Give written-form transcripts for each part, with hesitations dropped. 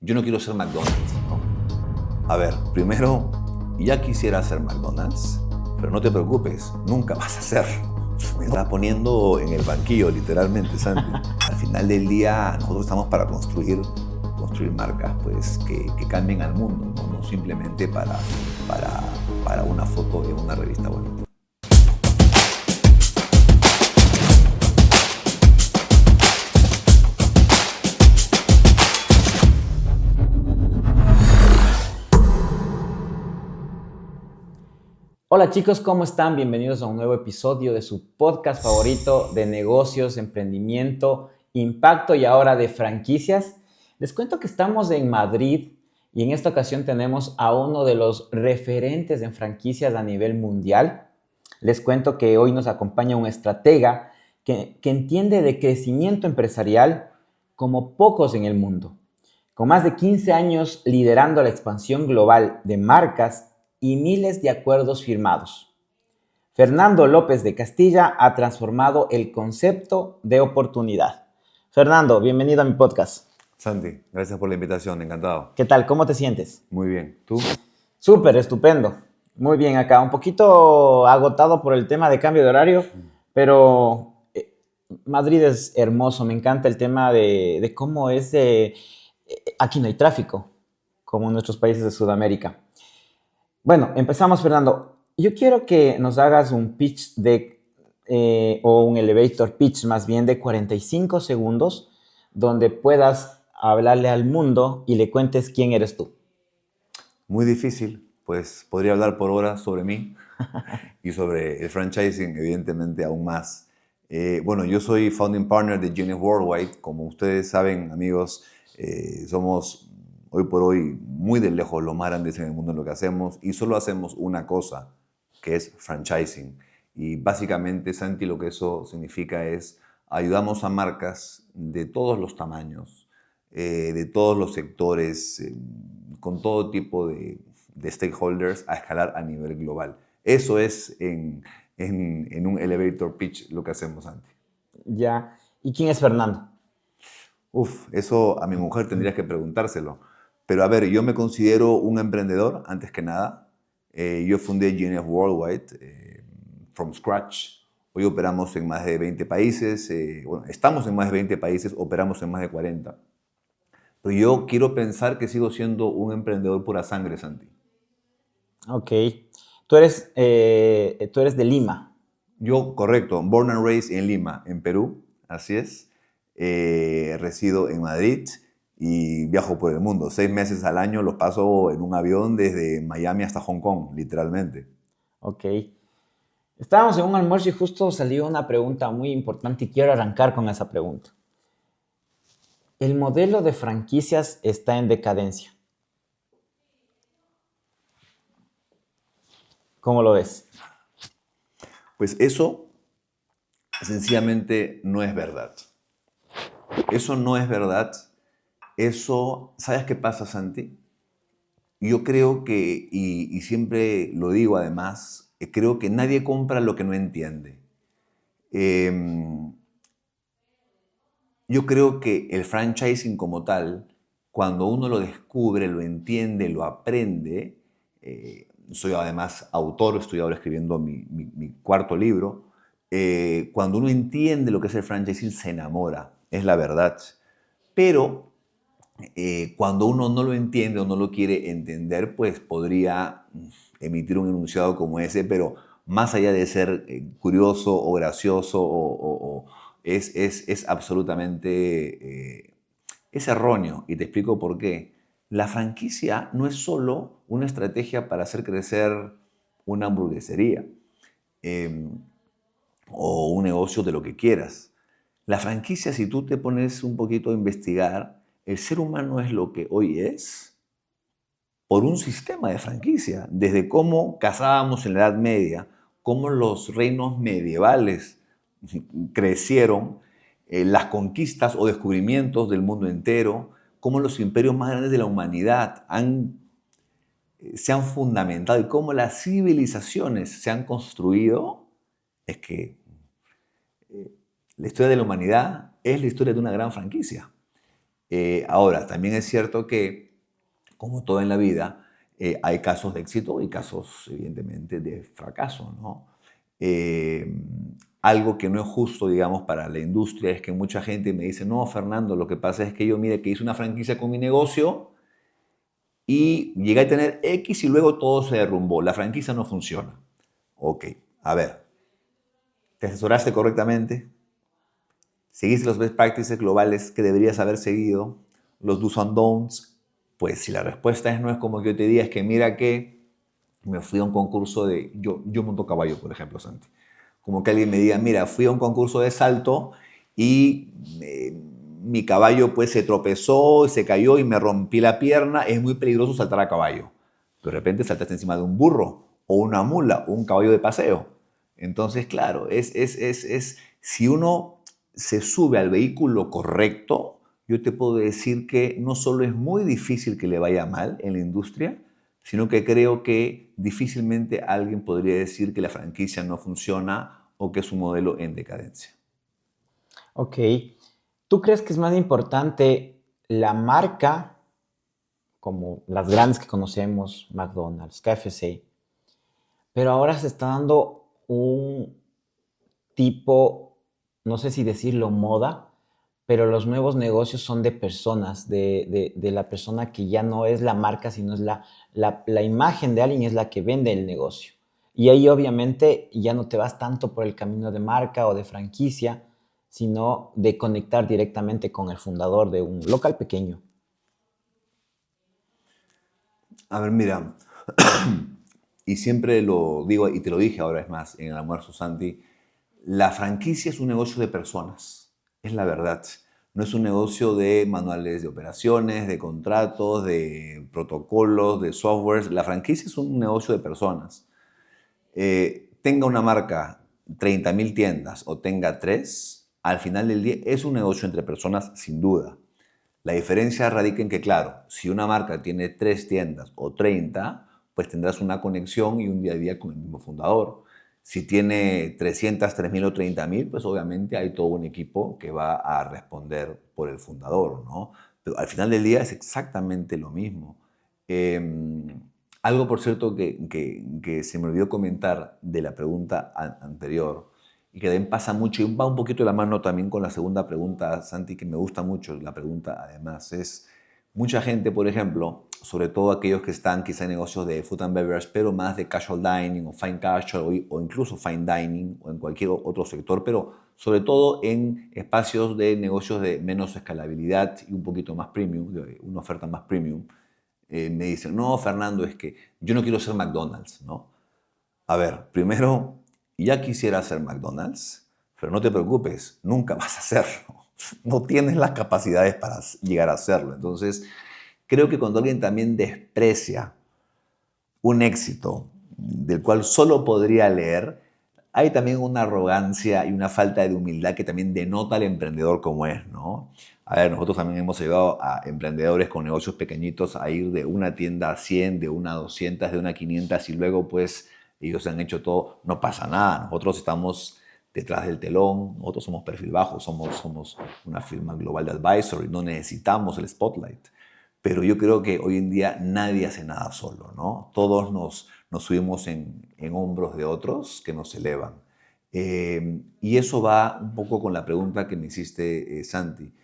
yo no quiero ser McDonald's, ¿no? A ver, primero, ya quisiera ser McDonald's, pero no te preocupes, nunca vas a ser. Me estás poniendo en el banquillo, literalmente, Santi. Al final del día, nosotros estamos para construir marcas pues, que cambien al mundo, ¿no? No simplemente para una foto en una revista bonita. Hola chicos, ¿cómo están? Bienvenidos a un nuevo episodio de su podcast favorito de negocios, emprendimiento, impacto y ahora de franquicias. Les cuento que estamos en Madrid y en esta ocasión tenemos a uno de los referentes en franquicias a nivel mundial. Les cuento que hoy nos acompaña un estratega que entiende de crecimiento empresarial como pocos en el mundo. Con más de 15 años liderando la expansión global de marcas y miles de acuerdos firmados. Fernando López de Castilla ha transformado el concepto de oportunidad. Fernando, bienvenido a mi podcast. Santi, gracias por la invitación, encantado. ¿Qué tal? ¿Cómo te sientes? Muy bien, ¿tú? Súper, estupendo. Muy bien acá, un poquito agotado por el tema de cambio de horario, pero Madrid es hermoso, me encanta el tema de cómo es aquí no hay tráfico, como en nuestros países de Sudamérica. Bueno, empezamos, Fernando. Yo quiero que nos hagas un pitch o un elevator pitch más bien de 45 segundos, donde puedas hablarle al mundo y le cuentes quién eres tú. Muy difícil, pues podría hablar por horas sobre mí y sobre el franchising, evidentemente, aún más. Bueno, yo soy founding partner de Genius Worldwide. Como ustedes saben, amigos, somos hoy por hoy muy de lejos los más grandes en el mundo en lo que hacemos y solo hacemos una cosa, que es franchising. Y básicamente, Santi, lo que eso significa es ayudamos a marcas de todos los tamaños, de todos los sectores, con todo tipo de stakeholders a escalar a nivel global. Eso es en un elevator pitch lo que hacemos, Santi. Ya. ¿Y quién es Fernando? Eso a mi mujer tendrías que preguntárselo. Pero a ver, yo me considero un emprendedor, antes que nada. Yo fundé GNF Worldwide from scratch. Hoy operamos en más de 20 países. Bueno, estamos en más de 20 países, operamos en más de 40. Pero yo quiero pensar que sigo siendo un emprendedor pura sangre, Santi. Ok. Tú eres de Lima. Yo, correcto, born and raised en Lima, en Perú, así es. Resido en Madrid y viajo por el mundo. 6 meses al año los paso en un avión desde Miami hasta Hong Kong, literalmente. Ok. Estábamos en un almuerzo y justo salió una pregunta muy importante y quiero arrancar con esa pregunta. El modelo de franquicias está en decadencia. ¿Cómo lo ves? Pues eso sencillamente no es verdad. Eso no es verdad. Eso, ¿sabes qué pasa, Santi? Yo creo que, y siempre lo digo además, creo que nadie compra lo que no entiende. Yo creo que el franchising como tal, cuando uno lo descubre, lo entiende, lo aprende, soy además autor, estoy ahora escribiendo mi cuarto libro, cuando uno entiende lo que es el franchising se enamora, es la verdad. Pero cuando uno no lo entiende o no lo quiere entender, pues podría emitir un enunciado como ese, pero más allá de ser curioso o gracioso es absolutamente es erróneo, y te explico por qué. La franquicia no es solo una estrategia para hacer crecer una hamburguesería o un negocio de lo que quieras. La franquicia, si tú te pones un poquito a investigar, el ser humano es lo que hoy es por un sistema de franquicia. Desde cómo cazábamos en la Edad Media, cómo los reinos medievales crecieron, las conquistas o descubrimientos del mundo entero, cómo los imperios más grandes de la humanidad se han fundamentado y cómo las civilizaciones se han construido, es que, la historia de la humanidad es la historia de una gran franquicia. Ahora, también es cierto que, como todo en la vida, hay casos de éxito y casos, evidentemente, de fracaso, ¿no? Eh, Algo que no es justo, digamos, para la industria es que mucha gente me dice, no, Fernando, lo que pasa es que yo, mire, que hice una franquicia con mi negocio y llegué a tener X y luego todo se derrumbó. La franquicia no funciona. Ok, a ver, ¿te asesoraste correctamente? ¿Seguiste los best practices globales que deberías haber seguido? Los do's and don'ts. Pues si la respuesta es no es como que yo te diga, es que mira que me fui a un concurso de... Yo monto caballo, por ejemplo, Santi. Como que alguien me diga, mira, fui a un concurso de salto y mi caballo pues se tropezó, se cayó y me rompí la pierna. Es muy peligroso saltar a caballo. De repente saltaste encima de un burro o una mula o un caballo de paseo. Entonces, claro, si uno se sube al vehículo correcto, yo te puedo decir que no solo es muy difícil que le vaya mal en la industria, sino que creo que difícilmente alguien podría decir que la franquicia no funciona o que es un modelo en decadencia. Ok. ¿Tú crees que es más importante la marca, como las grandes que conocemos, McDonald's, KFC, pero ahora se está dando un tipo, no sé si decirlo moda, pero los nuevos negocios son de personas, de la persona que ya no es la marca, sino es la imagen de alguien es la que vende el negocio. Y ahí obviamente ya no te vas tanto por el camino de marca o de franquicia, sino de conectar directamente con el fundador de un local pequeño. A ver, mira, y siempre lo digo y te lo dije ahora es más en el almuerzo, Santi, la franquicia es un negocio de personas, es la verdad. No es un negocio de manuales de operaciones, de contratos, de protocolos, de softwares. La franquicia es un negocio de personas. Tenga una marca 30.000 tiendas o tenga 3, al final del día es un negocio entre personas sin duda. La diferencia radica en que, claro, si una marca tiene 3 tiendas o 30, pues tendrás una conexión y un día a día con el mismo fundador. Si tiene 300, 3.000 o 30.000, pues obviamente hay todo un equipo que va a responder por el fundador, ¿no? Pero al final del día es exactamente lo mismo. Algo, por cierto, que se me olvidó comentar de la pregunta anterior y que también pasa mucho y va un poquito de la mano también con la segunda pregunta, Santi, que me gusta mucho la pregunta además, es mucha gente, por ejemplo, sobre todo aquellos que están quizá en negocios de food and beverage, pero más de casual dining o fine casual o incluso fine dining o en cualquier otro sector, pero sobre todo en espacios de negocios de menos escalabilidad y un poquito más premium, de una oferta más premium. Me dicen, no, Fernando, es que yo no quiero ser McDonald's, ¿no? A ver, primero, ya quisiera ser McDonald's, pero no te preocupes, nunca vas a hacerlo. No tienes las capacidades para llegar a hacerlo. Entonces, creo que cuando alguien también desprecia un éxito del cual solo podría leer, hay también una arrogancia y una falta de humildad que también denota al emprendedor como es, ¿no? A ver, nosotros también hemos ayudado a emprendedores con negocios pequeñitos a ir de una tienda a 100, de una a 200, de una a 500 y luego pues ellos han hecho todo, no pasa nada, nosotros estamos detrás del telón, nosotros somos perfil bajo, somos una firma global de advisory, no necesitamos el spotlight. Pero yo creo que hoy en día nadie hace nada solo, ¿no? Todos nos subimos en hombros de otros que nos elevan. Y eso va un poco con la pregunta que me hiciste, Santi.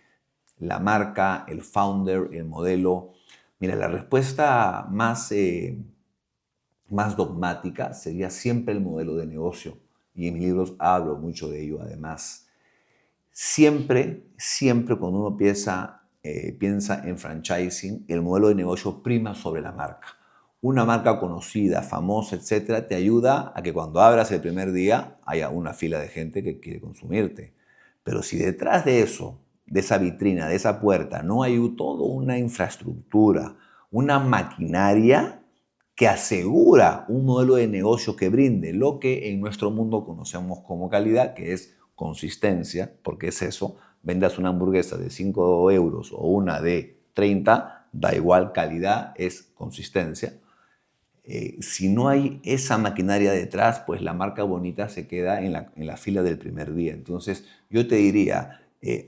La marca, el founder, el modelo. Mira, la respuesta más dogmática sería siempre el modelo de negocio. Y en mis libros hablo mucho de ello, además. Siempre cuando uno piensa en franchising, el modelo de negocio prima sobre la marca. Una marca conocida, famosa, etcétera, te ayuda a que cuando abras el primer día haya una fila de gente que quiere consumirte. Pero si detrás de eso, de esa vitrina, de esa puerta, no hay toda una infraestructura, una maquinaria que asegura un modelo de negocio que brinde lo que en nuestro mundo conocemos como calidad, que es consistencia, porque es eso, vendas una hamburguesa de 5 euros o una de 30, da igual, calidad es consistencia. Si no hay esa maquinaria detrás, pues la marca bonita se queda en la fila del primer día. Entonces, yo te diría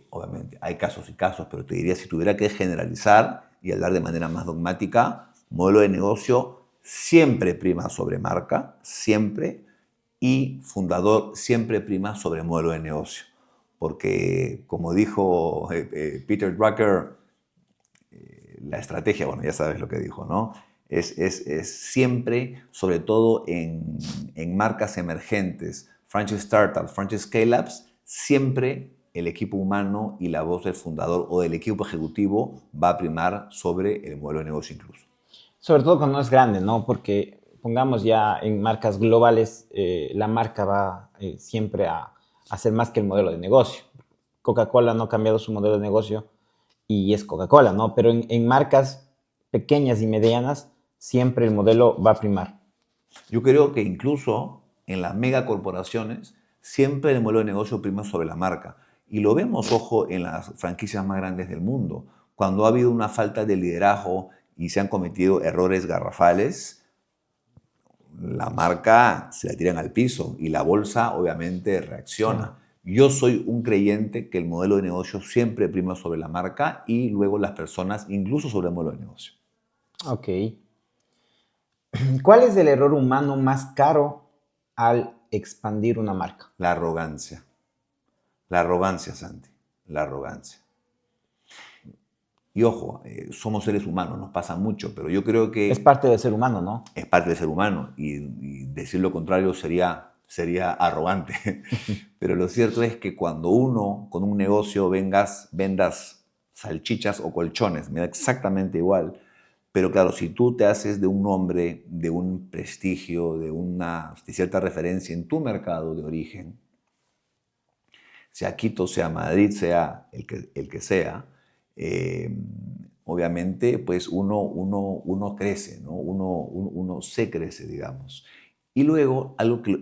Obviamente, hay casos y casos, pero te diría, si tuviera que generalizar y hablar de manera más dogmática, modelo de negocio siempre prima sobre marca, siempre, y fundador siempre prima sobre modelo de negocio. Porque, como dijo Peter Drucker, la estrategia, bueno, ya sabes lo que dijo, ¿no? Es siempre, sobre todo en marcas emergentes, franchise startups, franchise scale-ups, siempre el equipo humano y la voz del fundador o del equipo ejecutivo va a primar sobre el modelo de negocio incluso. Sobre todo cuando es grande, ¿no? Porque pongamos ya en marcas globales, la marca va siempre a hacer más que el modelo de negocio. Coca-Cola no ha cambiado su modelo de negocio y es Coca-Cola, ¿no? Pero en marcas pequeñas y medianas, siempre el modelo va a primar. Yo creo que incluso en las megacorporaciones siempre el modelo de negocio prima sobre la marca. Y lo vemos, ojo, en las franquicias más grandes del mundo. Cuando ha habido una falta de liderazgo y se han cometido errores garrafales, la marca se la tiran al piso y la bolsa obviamente reacciona. Yo soy un creyente que el modelo de negocio siempre prima sobre la marca y luego las personas, incluso sobre el modelo de negocio. Ok. ¿Cuál es el error humano más caro al expandir una marca? La arrogancia. La arrogancia, Santi. La arrogancia. Y ojo, somos seres humanos, nos pasa mucho, pero yo creo que Es parte del ser humano, ¿no? es parte del ser humano y decir lo contrario sería arrogante. Pero lo cierto es que cuando uno con un negocio vendas salchichas o colchones, me da exactamente igual. Pero claro, si tú te haces de un nombre, de un prestigio, de cierta referencia en tu mercado de origen, sea Quito, sea Madrid, sea el que sea, eh, obviamente pues uno crece, ¿no? Uno se crece, digamos. Y luego, algo que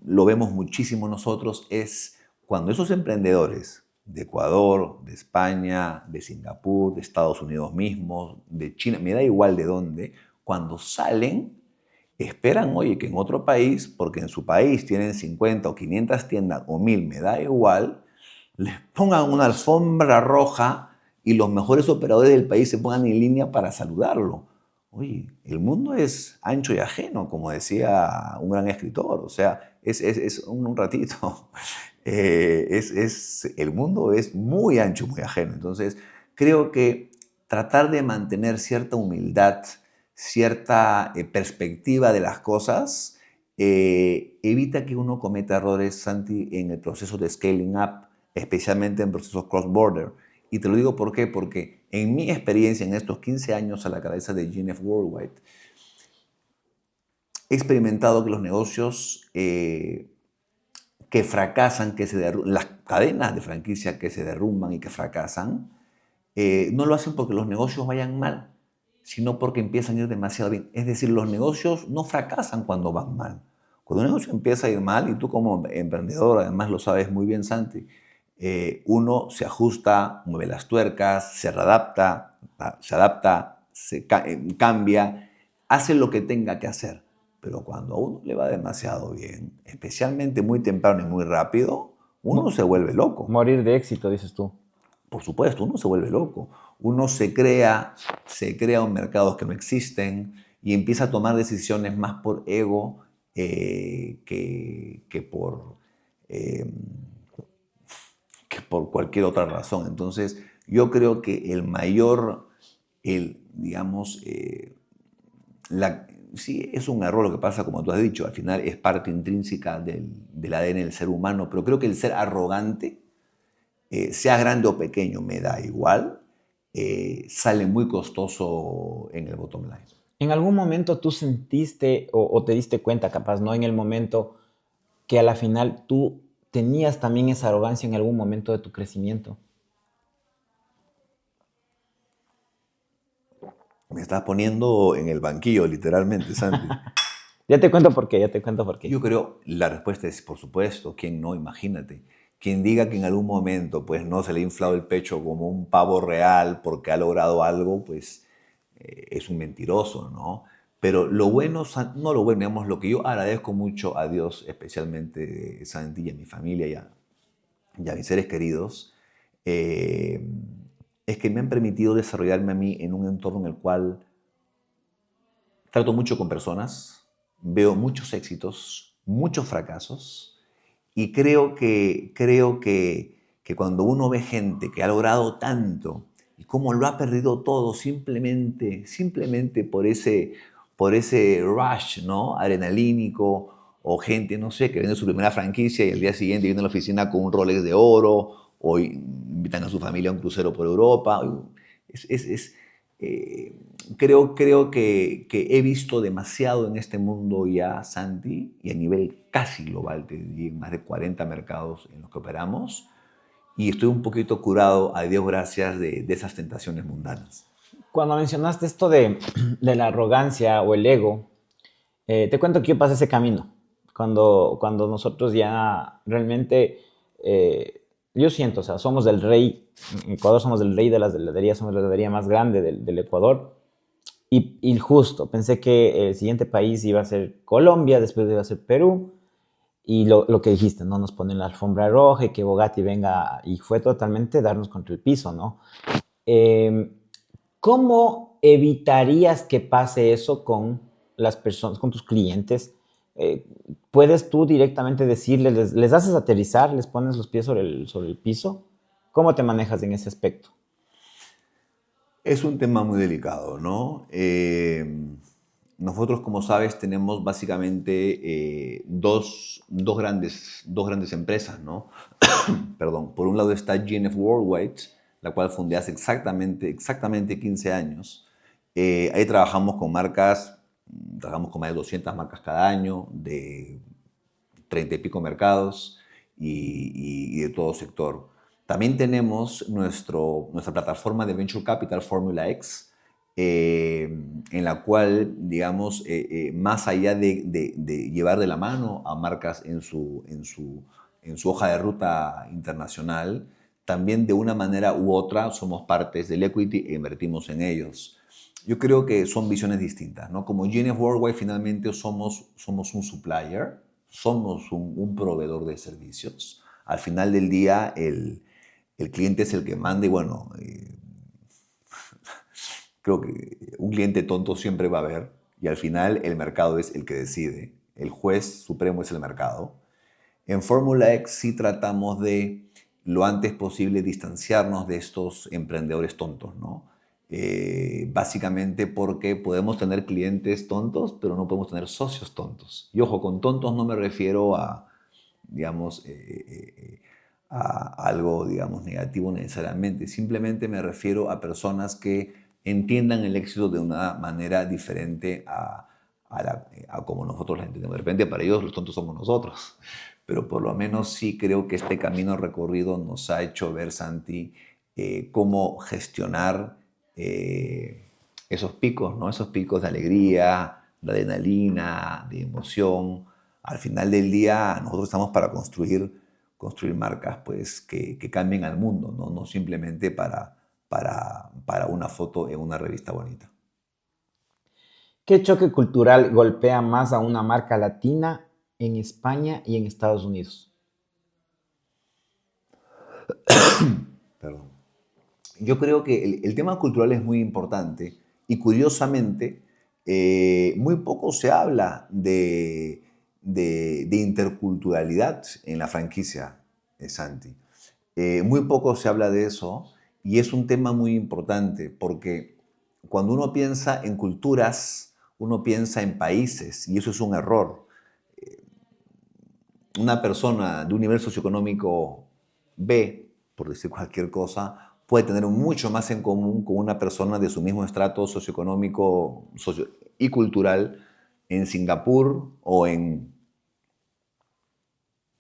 lo vemos muchísimo nosotros es cuando esos emprendedores de Ecuador, de España, de Singapur, de Estados Unidos mismos, de China, me da igual de dónde, cuando salen, esperan, oye, que en otro país, porque en su país tienen 50 o 500 tiendas o 1000, me da igual, les pongan una alfombra roja y los mejores operadores del país se pongan en línea para saludarlo. Oye, el mundo es ancho y ajeno, como decía un gran escritor. O sea, es un ratito. El mundo es muy ancho y muy ajeno. Entonces, creo que tratar de mantener cierta humildad, cierta perspectiva de las cosas, evita que uno cometa errores, Santi, en el proceso de scaling up, especialmente en procesos cross-border. Y te lo digo ¿por qué? Porque en mi experiencia en estos 15 años a la cabeza de GNF Worldwide, he experimentado que los negocios que fracasan, las cadenas de franquicia que se derrumban y que fracasan, no lo hacen porque los negocios vayan mal, sino porque empiezan a ir demasiado bien. Es decir, los negocios no fracasan cuando van mal. Cuando un negocio empieza a ir mal, y tú como emprendedor además lo sabes muy bien, Santi, uno se ajusta, mueve las tuercas, se readapta, cambia, hace lo que tenga que hacer. Pero cuando a uno le va demasiado bien, especialmente muy temprano y muy rápido, uno se vuelve loco. Morir de éxito, dices tú. Por supuesto, uno se vuelve loco. Uno se crea un mercados que no existen y empieza a tomar decisiones más por ego eh, que por cualquier otra razón. Entonces, yo creo que digamos, sí, es un error lo que pasa, como tú has dicho, al final es parte intrínseca del ADN del ser humano, pero creo que el ser arrogante, sea grande o pequeño, me da igual, sale muy costoso en el bottom line. ¿En algún momento tú sentiste o te diste cuenta, capaz, no en el momento, que a la final tú tenías también esa arrogancia en algún momento de tu crecimiento? Me estás poniendo en el banquillo, literalmente, Santi. Ya te cuento por qué, ya te cuento por qué. Yo creo, la respuesta es, por supuesto, ¿quién no? Imagínate. Quien diga que en algún momento pues, no se le ha inflado el pecho como un pavo real porque ha logrado algo, pues es un mentiroso, ¿no? Pero lo bueno, no lo bueno, digamos, lo que yo agradezco mucho a Dios, especialmente Santi y a mi familia y a mis seres queridos, eh, es que me han permitido desarrollarme a mí en un entorno en el cual trato mucho con personas, veo muchos éxitos, muchos fracasos, y creo que cuando uno ve gente que ha logrado tanto y cómo lo ha perdido todo simplemente por ese rush, ¿no? Adrenalínico, o gente, no sé, que vende su primera franquicia y al día siguiente viene a la oficina con un Rolex de oro, o invitan a su familia a un crucero por Europa. Es, es- es, eh, creo que he visto demasiado en este mundo ya, Santi, y a nivel casi global, te diría, en más de 40 mercados en los que operamos, y estoy un poquito curado, a Dios gracias, de esas tentaciones mundanas. Cuando mencionaste esto de la arrogancia o el ego, te cuento que yo pasé ese camino. Cuando nosotros ya realmente, eh, yo siento, o sea, somos del rey, en Ecuador somos del rey de las heladerías, somos la heladería más grande del Ecuador. Y justo, pensé que el siguiente país iba a ser Colombia, después iba a ser Perú, y lo que dijiste, ¿no? Nos ponen la alfombra roja y que Bogatti venga, y fue totalmente darnos contra el piso, ¿no? Eh, ¿Cómo evitarías que pase eso con las personas, con tus clientes? Eh, ¿Puedes tú directamente decirles, les haces aterrizar, les pones los pies sobre el piso? ¿Cómo te manejas en ese aspecto? Es un tema muy delicado, ¿no? Nosotros, como sabes, tenemos básicamente dos grandes empresas, ¿no? Perdón. Por un lado está GNF Worldwide, la cual fundé hace exactamente 15 años. Ahí trabajamos con más de 200 marcas cada año, de 30 y pico mercados, y de todo sector. También tenemos nuestra plataforma de Venture Capital, Formula X, en la cual, digamos, más allá de llevar de la mano a marcas en su hoja de ruta internacional, también de una manera u otra somos partes del equity e invertimos en ellos. Yo creo que son visiones distintas, ¿no? Como GNF Worldwide finalmente somos un supplier, somos un proveedor de servicios. Al final del día, el cliente es el que manda, y bueno, creo que un cliente tonto siempre va a haber, y al final el mercado es el que decide. El juez supremo es el mercado. En Fórmula X sí tratamos de lo antes posible distanciarnos de estos emprendedores tontos, ¿no? Básicamente porque podemos tener clientes tontos, pero no podemos tener socios tontos. Y ojo, con tontos no me refiero a, digamos, a algo, digamos, negativo necesariamente. Simplemente me refiero a personas que entiendan el éxito de una manera diferente a como nosotros la entendemos. De repente para ellos los tontos somos nosotros, pero por lo menos sí creo que este camino recorrido nos ha hecho ver, Santi, cómo gestionar esos picos, ¿no? Esos picos de alegría, de adrenalina, de emoción. Al final del día, nosotros estamos para construir marcas, pues, que cambien al mundo, ¿no? No simplemente para una foto en una revista bonita. ¿Qué choque cultural golpea más a una marca latina en España y en Estados Unidos? Perdón. Yo creo que el tema cultural es muy importante, y curiosamente muy poco se habla de interculturalidad en la franquicia, Santi. Muy poco se habla de eso, y es un tema muy importante porque cuando uno piensa en culturas, uno piensa en países, y eso es un error. Una persona de un nivel socioeconómico B, por decir cualquier cosa, puede tener mucho más en común con una persona de su mismo estrato socioeconómico y cultural en Singapur, o en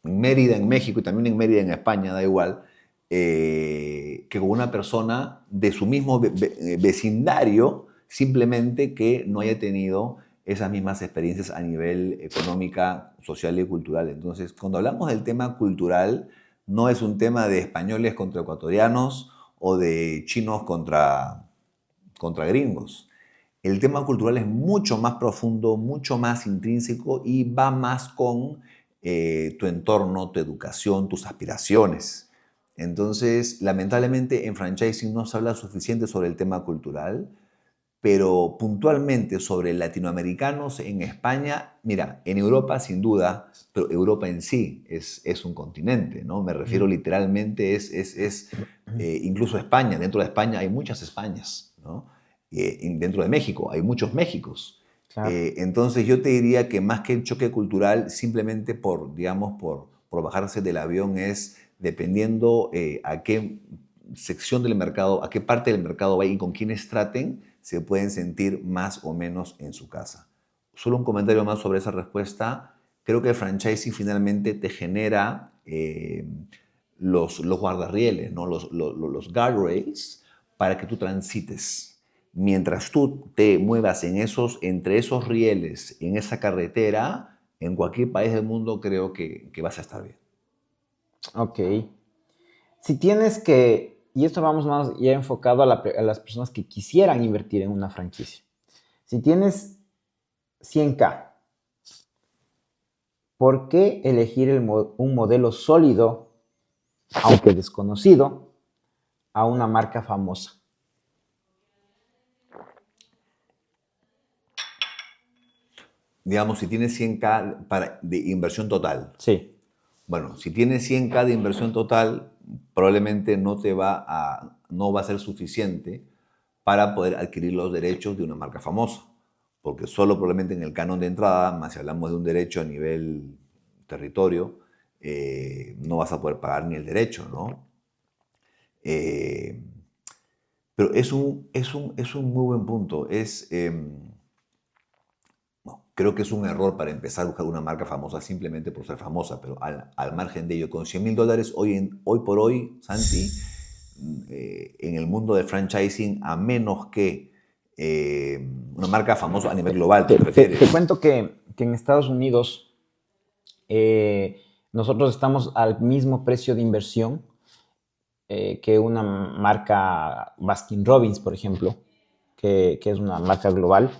Mérida, en México, y también en Mérida, en España, da igual, que con una persona de su mismo vecindario, simplemente que no haya tenido esas mismas experiencias a nivel económica, social y cultural. Entonces, cuando hablamos del tema cultural, no es un tema de españoles contra ecuatorianos, o de chinos contra gringos. El tema cultural es mucho más profundo, mucho más intrínseco, y va más con tu entorno, tu educación, tus aspiraciones. Entonces, lamentablemente en franchising no se habla suficiente sobre el tema cultural, pero puntualmente sobre latinoamericanos en España, mira, en Europa sin duda, pero Europa en sí es un continente, ¿no? Me refiero literalmente, incluso España, dentro de España hay muchas Españas, ¿no? Dentro de México hay muchos Méxicos. Claro. Entonces yo te diría que más que el choque cultural, simplemente digamos, por bajarse del avión es dependiendo a qué sección del mercado, a qué parte del mercado va y con quiénes traten, se pueden sentir más o menos en su casa. Solo un comentario más sobre esa respuesta. Creo que el franchising finalmente te genera los guardarrieles, ¿no? Los guardrails para que tú transites. Mientras tú te muevas entre esos rieles, en esa carretera, en cualquier país del mundo, creo que vas a estar bien. Ok. Si tienes que, y esto vamos más ya enfocado a las personas que quisieran invertir en una franquicia. Si tienes 100K, ¿por qué elegir un modelo sólido, aunque desconocido, a una marca famosa? Digamos, si tienes 100K de inversión total. Sí. Bueno, si tienes 100K de inversión total, probablemente no va a ser suficiente para poder adquirir los derechos de una marca famosa. Porque solo probablemente en el canon de entrada, más si hablamos de un derecho a nivel territorio, no vas a poder pagar ni el derecho, ¿no? Eh, pero es un muy buen punto. No, creo que es un error para empezar a buscar una marca famosa simplemente por ser famosa, pero al margen de ello, con $100,000 hoy por hoy, Santi, en el mundo del franchising, a menos que una marca famosa a nivel global, ¿te refieres? Te cuento que en Estados Unidos nosotros estamos al mismo precio de inversión que una marca Baskin Robbins, por ejemplo, que es una marca global,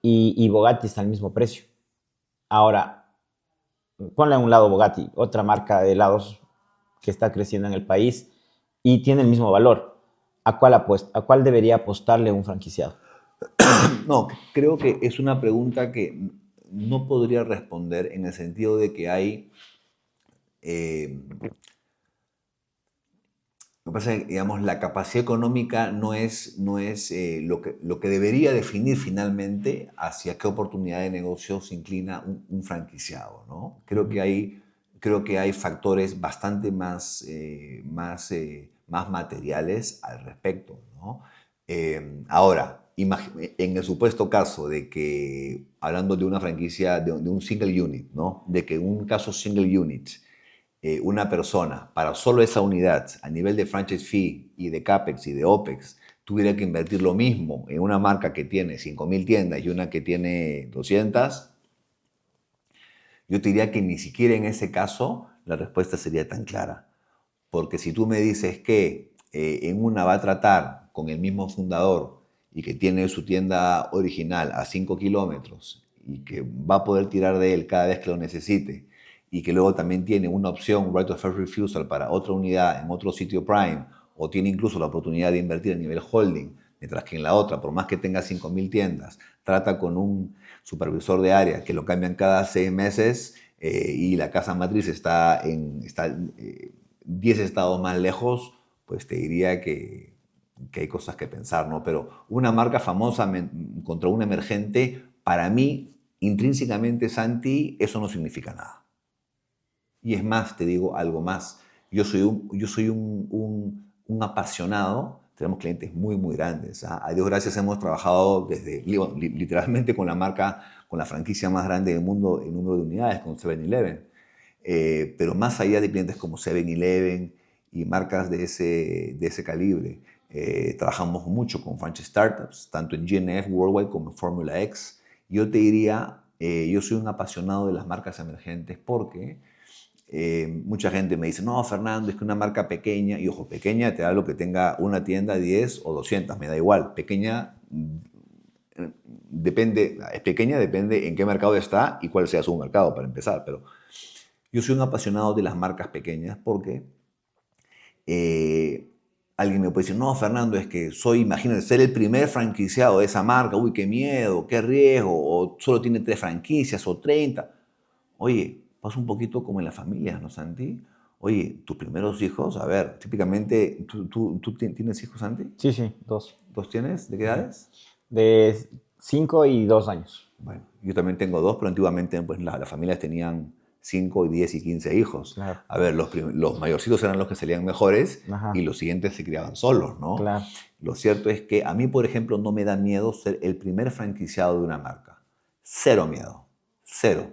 y Bugatti está al mismo precio. Ahora, ponle a un lado Bugatti, otra marca de helados que está creciendo en el país y tiene el mismo valor. ¿A cuál debería apostarle un franquiciado? No, creo que es una pregunta que no podría responder en el sentido de que eh, lo que pasa es que, digamos, la capacidad económica no es lo que debería definir finalmente hacia qué oportunidad de negocio se inclina un franquiciado, ¿no? Creo que hay factores bastante más materiales al respecto, ¿no? Ahora, en el supuesto caso de que, hablando de una franquicia, de un single unit, ¿no? De que en un caso single unit, una persona para solo esa unidad a nivel de franchise fee y de CAPEX y de OPEX tuviera que invertir lo mismo en una marca que tiene 5.000 tiendas y una que tiene 200, yo te diría que ni siquiera en ese caso la respuesta sería tan clara. Porque si tú me dices que en una va a tratar con el mismo fundador y que tiene su tienda original a 5 kilómetros y que va a poder tirar de él cada vez que lo necesite y que luego también tiene una opción, right of first refusal, para otra unidad en otro sitio Prime, o tiene incluso la oportunidad de invertir a nivel holding, mientras que en la otra, por más que tenga 5.000 tiendas, trata con un supervisor de área que lo cambian cada 6 meses y la casa matriz está 10 estados más lejos, pues te diría que hay cosas que pensar, ¿no? Pero una marca famosa contra una emergente, para mí, intrínsecamente, Santi, eso no significa nada. Y es más, te digo algo más. Yo soy un apasionado. Tenemos clientes muy, muy grandes. ¿Ah? A Dios gracias hemos trabajado literalmente con la marca, con la franquicia más grande del mundo en número de unidades, con 7-Eleven. Pero más allá de clientes como 7-Eleven y marcas de ese calibre, trabajamos mucho con franchise startups, tanto en GNF Worldwide como en Formula X. Yo te diría, yo soy un apasionado de las marcas emergentes porque mucha gente me dice, no, Fernando, es que una marca pequeña, y ojo, pequeña te hablo que tenga una tienda, 10 o 200, me da igual. Pequeña depende en qué mercado está y cuál sea su mercado para empezar, pero yo soy un apasionado de las marcas pequeñas porque Alguien me puede decir, no, Fernando, es que imagínate, ser el primer franquiciado de esa marca, uy, qué miedo, qué riesgo, o solo tiene 3 franquicias o 30. Oye, pasa un poquito como en las familias, ¿no, Santi? Oye, tus primeros hijos, a ver, típicamente, ¿tú tienes hijos, Santi? Sí, sí, 2. ¿Dos tienes? ¿De qué edades? De 5 y 2 años. Bueno, yo también tengo 2, pero antiguamente pues, las familias tenían 5, 10 y 15 hijos. Claro. A ver, los mayorcitos eran los que salían mejores. Ajá. Y los siguientes se criaban solos, ¿no? Claro. Lo cierto es que a mí, por ejemplo, no me da miedo ser el primer franquiciado de una marca. Cero miedo. Cero.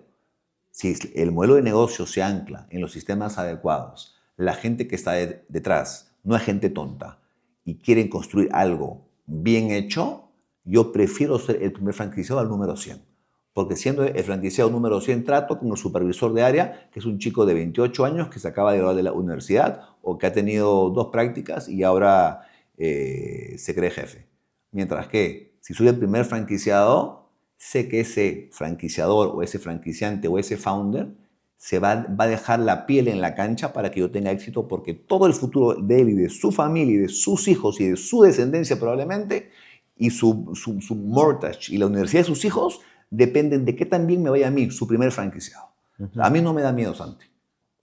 Si el modelo de negocio se ancla en los sistemas adecuados, la gente que está detrás no es gente tonta y quieren construir algo bien hecho, yo prefiero ser el primer franquiciado al número 100. Porque siendo el franquiciado número 100 trato con el supervisor de área, que es un chico de 28 años que se acaba de graduar de la universidad o que ha tenido 2 prácticas y ahora se cree jefe. Mientras que si soy el primer franquiciado, sé que ese franquiciador o ese franquiciante o ese founder va a dejar la piel en la cancha para que yo tenga éxito, porque todo el futuro de él y de su familia y de sus hijos y de su descendencia probablemente, y su mortgage y la universidad de sus hijos dependen de qué tan bien me vaya a mí, su primer franquiciado. Ujú. A mí no me da miedo, Santi.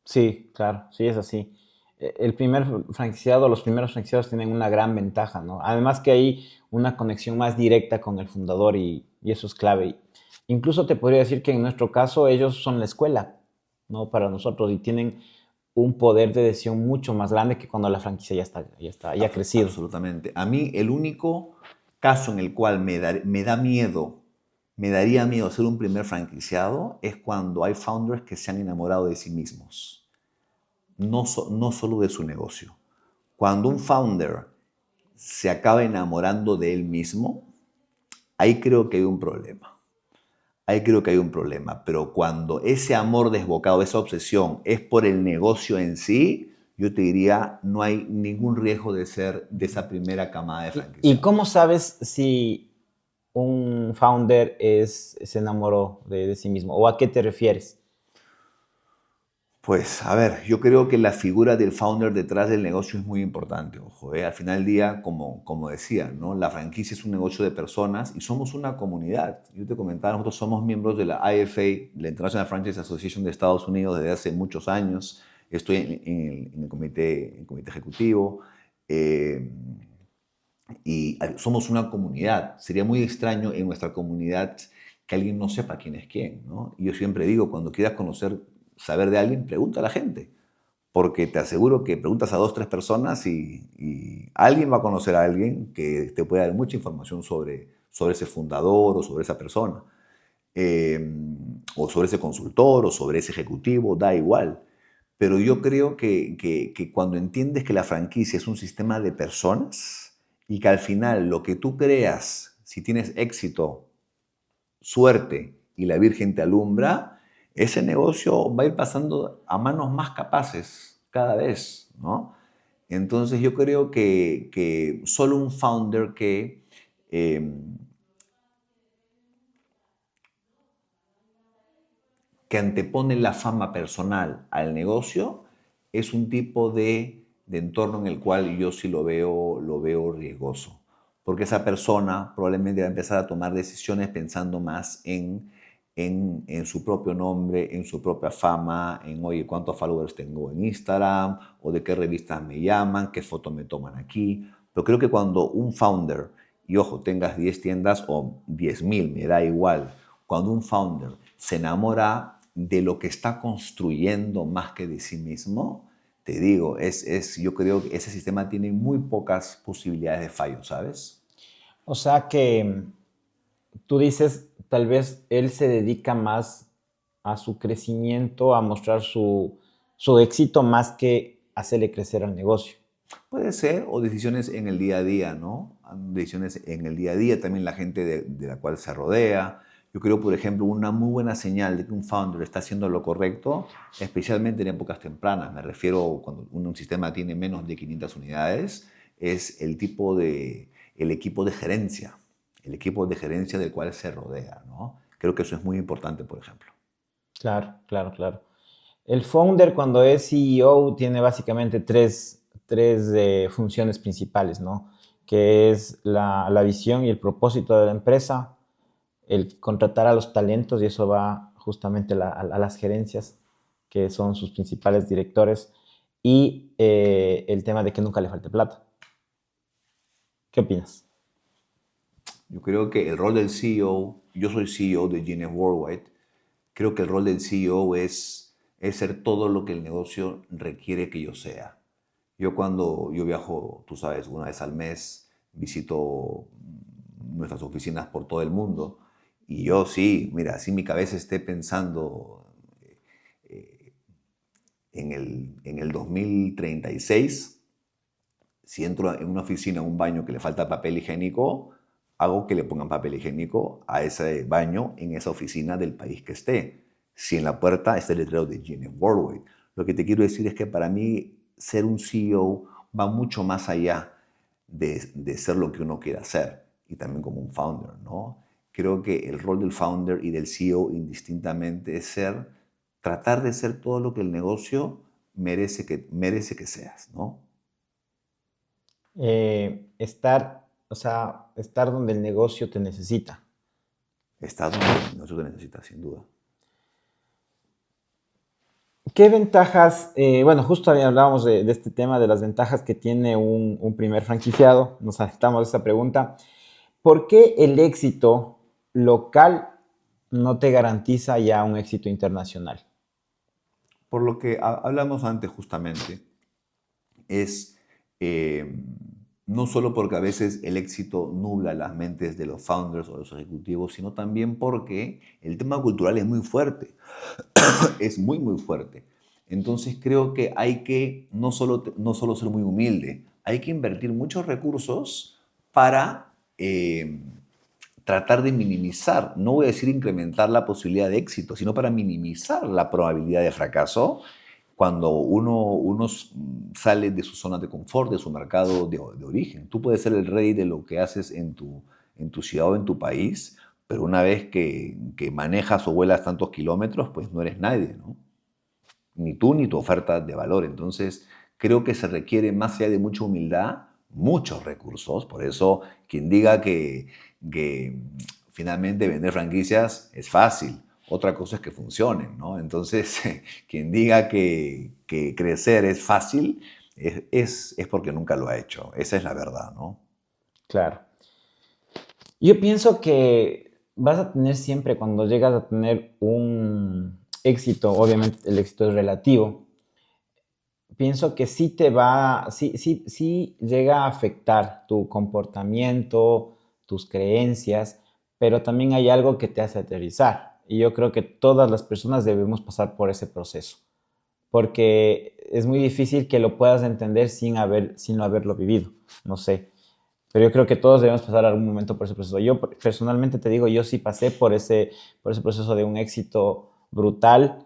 Sí, claro, sí es así. El primer franquiciado, los primeros franquiciados tienen una gran ventaja, ¿no? Además que hay una conexión más directa con el fundador y eso es clave. Incluso te podría decir que en nuestro caso ellos son la escuela, ¿no? Para nosotros y tienen un poder de decisión mucho más grande que cuando la franquicia ya ha crecido. Absolutamente. A mí el único caso en el cual me daría miedo ser un primer franquiciado es cuando hay founders que se han enamorado de sí mismos. No solo de su negocio. Cuando un founder se acaba enamorando de él mismo, ahí creo que hay un problema. Ahí creo que hay un problema. Pero cuando ese amor desbocado, esa obsesión es por el negocio en sí, yo te diría, no hay ningún riesgo de ser de esa primera camada de ¿Y franquiciados. cómo sabes si un founder se enamoró de sí mismo? ¿O a qué te refieres? Pues, a ver, yo creo que la figura del founder detrás del negocio es muy importante, ojo, Al final del día, como decía, ¿no? La franquicia es un negocio de personas y somos una comunidad. Yo te comentaba, nosotros somos miembros de la IFA, la International Franchise Association de Estados Unidos, desde hace muchos años. Estoy en el comité ejecutivo y somos una comunidad. Sería muy extraño en nuestra comunidad que alguien no sepa quién es quién, ¿no? Y yo siempre digo, cuando quieras saber de alguien, pregunta a la gente. Porque te aseguro que preguntas a 2, 3 personas y alguien va a conocer a alguien que te puede dar mucha información sobre ese fundador o sobre esa persona. O sobre ese consultor o sobre ese ejecutivo, da igual. Pero yo creo que cuando entiendes que la franquicia es un sistema de personas y que al final lo que tú creas, si tienes éxito, suerte y la Virgen te alumbra, ese negocio va a ir pasando a manos más capaces cada vez, ¿no? Entonces yo creo que solo un founder que antepone la fama personal al negocio es un tipo de entorno en el cual yo sí lo veo riesgoso. Porque esa persona probablemente va a empezar a tomar decisiones pensando más en su propio nombre, en su propia fama, en, oye, cuántos followers tengo en Instagram, o de qué revistas me llaman, qué fotos me toman aquí. Pero creo que cuando un founder, y ojo, tengas 10 tiendas o 10.000, me da igual, cuando un founder se enamora de lo que está construyendo más que de sí mismo, te digo, yo creo que ese sistema tiene muy pocas posibilidades de fallo, ¿sabes? O sea que tú dices, tal vez él se dedica más a su crecimiento, a mostrar su éxito más que hacerle crecer al negocio. Puede ser, o decisiones en el día a día, ¿no? Decisiones en el día a día, también la gente de la cual se rodea. Yo creo, por ejemplo, una muy buena señal de que un founder está haciendo lo correcto, especialmente en épocas tempranas, me refiero cuando un sistema tiene menos de 500 unidades, es el equipo de gerencia, del cual se rodea, ¿no? Creo que eso es muy importante, por ejemplo. Claro, claro, claro. El founder cuando es CEO tiene básicamente funciones principales, ¿no? Que es la visión y el propósito de la empresa, el contratar a los talentos, y eso va justamente a las gerencias, que son sus principales directores, y el tema de que nunca le falte plata. ¿Qué opinas? Yo creo que el rol del CEO, yo soy CEO de GNF Worldwide, creo que el rol del CEO es ser todo lo que el negocio requiere que yo sea. Cuando yo viajo, tú sabes, una vez al mes, visito nuestras oficinas por todo el mundo y yo sí, mira, si mi cabeza esté pensando en el 2036, si entro en una oficina, en un baño que le falta papel higiénico, hago que le pongan papel higiénico a ese baño en esa oficina del país que esté. Si en la puerta está el letrero de GNF Worldwide. Lo que te quiero decir es que para mí ser un CEO va mucho más allá de ser lo que uno quiera hacer y también como un founder, ¿no? Creo que el rol del founder y del CEO indistintamente es tratar de ser todo lo que el negocio merece que seas, ¿no? O sea, estar donde el negocio te necesita. Estás donde no se te necesita, sin duda. ¿Qué ventajas? Bueno, justo hablábamos de este tema, de las ventajas que tiene un primer franquiciado. Nos aceptamos esta pregunta. ¿Por qué el éxito local no te garantiza ya un éxito internacional? Por lo que hablamos antes justamente, es no solo porque a veces el éxito nubla las mentes de los founders o los ejecutivos, sino también porque el tema cultural es muy fuerte, es muy, muy fuerte. Entonces creo que hay que no solo ser muy humilde, hay que invertir muchos recursos para tratar de minimizar, no voy a decir incrementar la posibilidad de éxito, sino para minimizar la probabilidad de fracaso cuando uno sale de su zona de confort, de su mercado de origen. Tú puedes ser el rey de lo que haces en tu ciudad o en tu país, pero una vez que manejas o vuelas tantos kilómetros, pues no eres nadie, ¿no? Ni tú ni tu oferta de valor. Entonces, creo que se requiere, más allá de mucha humildad, muchos recursos. Por eso, quien diga que finalmente vender franquicias es fácil. Otra cosa es que funcionen, ¿no? Entonces, quien diga que crecer es fácil es porque nunca lo ha hecho. Esa es la verdad, ¿no? Claro. Yo pienso que vas a tener siempre, cuando llegas a tener un éxito, obviamente el éxito es relativo, pienso que sí llega a afectar tu comportamiento, tus creencias, pero también hay algo que te hace aterrizar. Y yo creo que todas las personas debemos pasar por ese proceso, porque es muy difícil que lo puedas entender sin haberlo vivido. No sé. Pero yo creo que todos debemos pasar algún momento por ese proceso. Yo personalmente te digo, yo sí pasé por ese proceso de un éxito brutal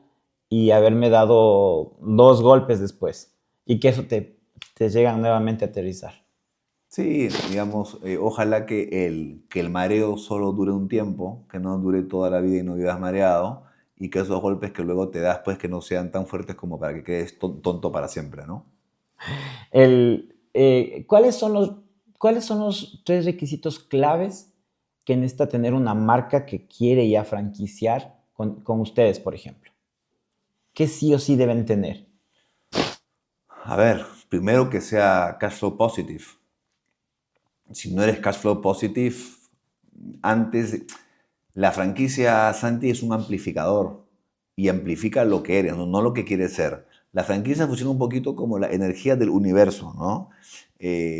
y haberme dado 2 golpes después y que eso te llega nuevamente a aterrizar. Sí, digamos, ojalá que el mareo solo dure un tiempo, que no dure toda la vida y no vivas mareado, y que esos golpes que luego te das, pues que no sean tan fuertes como para que quedes tonto para siempre, ¿no? El, eh, ¿cuáles son los, ¿Cuáles son los 3 requisitos claves que necesita tener una marca que quiere ya franquiciar con ustedes, por ejemplo? ¿Qué sí o sí deben tener? A ver, primero que sea cash flow positive. Si no eres cash flow positive, antes, la franquicia, Santi, es un amplificador y amplifica lo que eres, no lo que quieres ser. La franquicia funciona un poquito como la energía del universo, ¿no?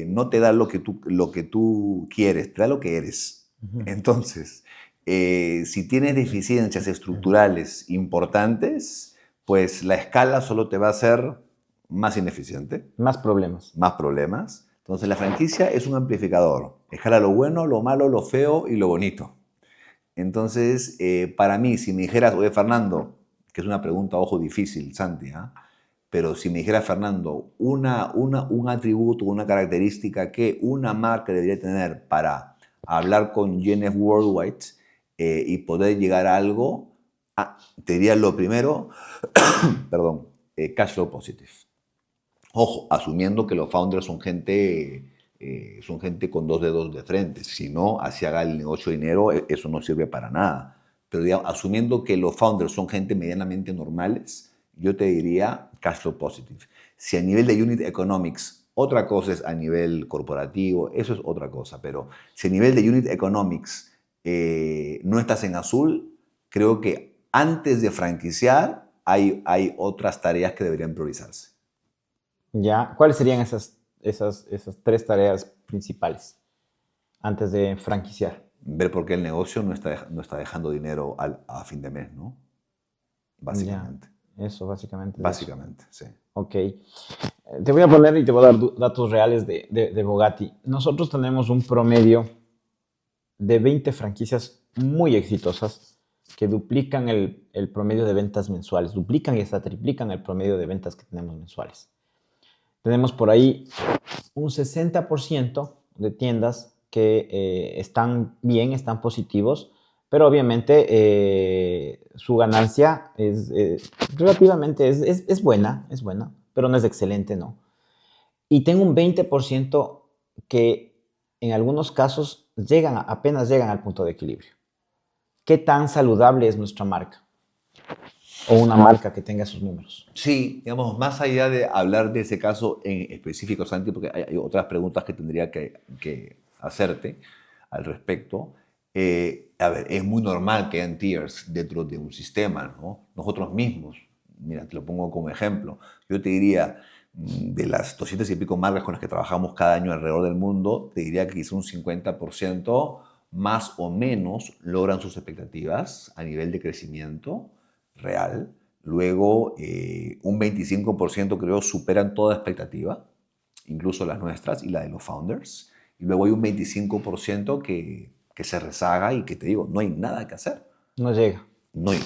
No te da lo que tú quieres, te da lo que eres. Ujú. Entonces, si tienes deficiencias estructurales importantes, pues la escala solo te va a hacer más ineficiente, Más problemas. más problemas. Entonces la franquicia es un amplificador. Escala lo bueno, lo malo, lo feo y lo bonito. Entonces, para mí, si me dijeras, oye Fernando, que es una pregunta, ojo, difícil, Santi, ¿eh? Pero si me dijera Fernando, un atributo, una característica que una marca debería tener para hablar con GNF Worldwide y poder llegar a algo, te diría lo primero, perdón, cash flow positive. Ojo, asumiendo que los founders son gente con dos dedos de frente. Si no, así haga el negocio de dinero, eso no sirve para nada. Pero digamos, asumiendo que los founders son gente medianamente normales, yo te diría cash flow positive. Si a nivel de unit economics, otra cosa es a nivel corporativo, eso es otra cosa. Pero si a nivel de unit economics no estás en azul, creo que antes de franquiciar hay otras tareas que deberían priorizarse. ¿Ya? ¿Cuáles serían esas tres tareas principales antes de franquiciar? Ver por qué el negocio no está dejando dinero a fin de mes, ¿no? Ya, Básicamente. eso básicamente es eso. Básicamente, sí. Ok. Te voy a poner y te voy a dar datos reales de Bogatti. Nosotros tenemos un promedio de 20 franquicias muy exitosas que duplican el promedio de ventas mensuales, duplican y hasta triplican el promedio de ventas que tenemos mensuales. Tenemos por ahí un 60% de tiendas que están bien, están positivos, pero obviamente su ganancia es relativamente es buena, pero no es excelente, ¿no? Y tengo un 20% que en algunos casos apenas llegan al punto de equilibrio. ¿Qué tan saludable es nuestra marca? O una marca que tenga sus números. Sí, digamos, más allá de hablar de ese caso en específico, Santi, porque hay otras preguntas que tendría que hacerte al respecto. A ver, es muy normal que hayan tiers dentro de un sistema, ¿no? Nosotros mismos, mira, te lo pongo como ejemplo. Yo te diría, de las 200 y pico marcas con las que trabajamos cada año alrededor del mundo, te diría que quizá un 50% más o menos logran sus expectativas a nivel de crecimiento real. Luego, un 25% creo superan toda expectativa, incluso las nuestras y la de los founders. Y luego hay un 25% que se rezaga y que te digo, no hay nada que hacer. No llega. No hay,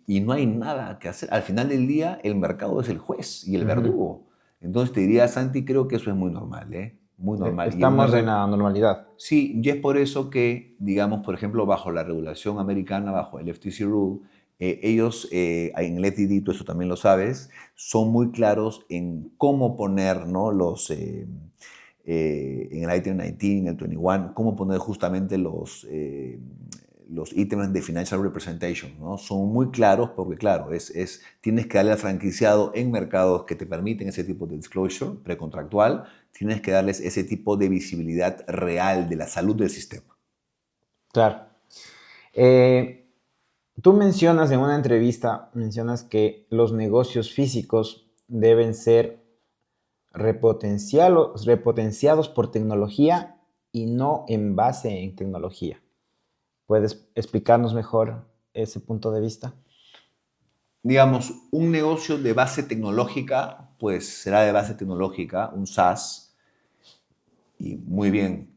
y no hay nada que hacer. Al final del día, el mercado es el juez y el verdugo. Entonces te diría, Santi, creo que eso es muy normal, ¿eh? Muy normal. Y Estamos en la normalidad. sí, y es por eso que, digamos, por ejemplo, bajo la regulación americana, bajo el FTC Rule, ellos, en el FDD, tú eso también lo sabes, son muy claros en cómo poner, ¿no? En el item 19, en el 21, cómo poner justamente los ítems de financial representation, ¿no? Son muy claros porque, claro, tienes que darle al franquiciado en mercados que te permiten ese tipo de disclosure precontractual, tienes que darles ese tipo de visibilidad real de la salud del sistema. Claro. Tú mencionas en una entrevista, mencionas que los negocios físicos deben ser repotenciados por tecnología y no en base en tecnología. ¿Puedes explicarnos mejor ese punto de vista? Digamos, un negocio de base tecnológica, pues será de base tecnológica, un SaaS, y muy bien.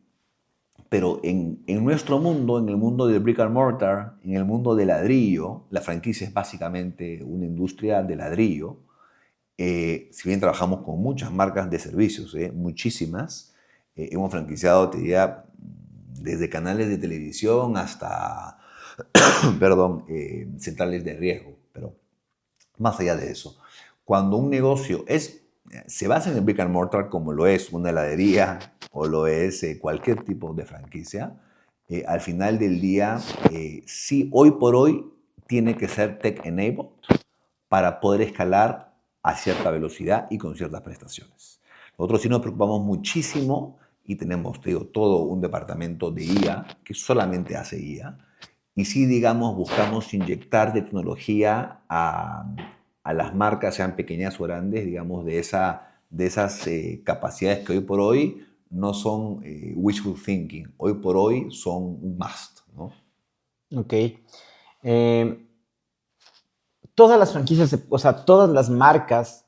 Pero en nuestro mundo, en el mundo del brick and mortar, en el mundo del ladrillo, la franquicia es básicamente una industria de ladrillo. Si bien trabajamos con muchas marcas de servicios, muchísimas, hemos franquiciado, te diría, desde canales de televisión hasta, perdón, centrales de riesgo. Pero más allá de eso, cuando un negocio se basa en el brick and mortar, como lo es una heladería o lo es cualquier tipo de franquicia, al final del día, sí, hoy por hoy tiene que ser tech-enabled para poder escalar a cierta velocidad y con ciertas prestaciones. Nosotros sí nos preocupamos muchísimo y tenemos, te digo, todo un departamento de IA que solamente hace IA. Y sí, digamos, buscamos inyectar de tecnología a las marcas, sean pequeñas o grandes, digamos, de esas capacidades que hoy por hoy no son wishful thinking, hoy por hoy son un must, ¿no? Ok. Todas las franquicias, o sea, todas las marcas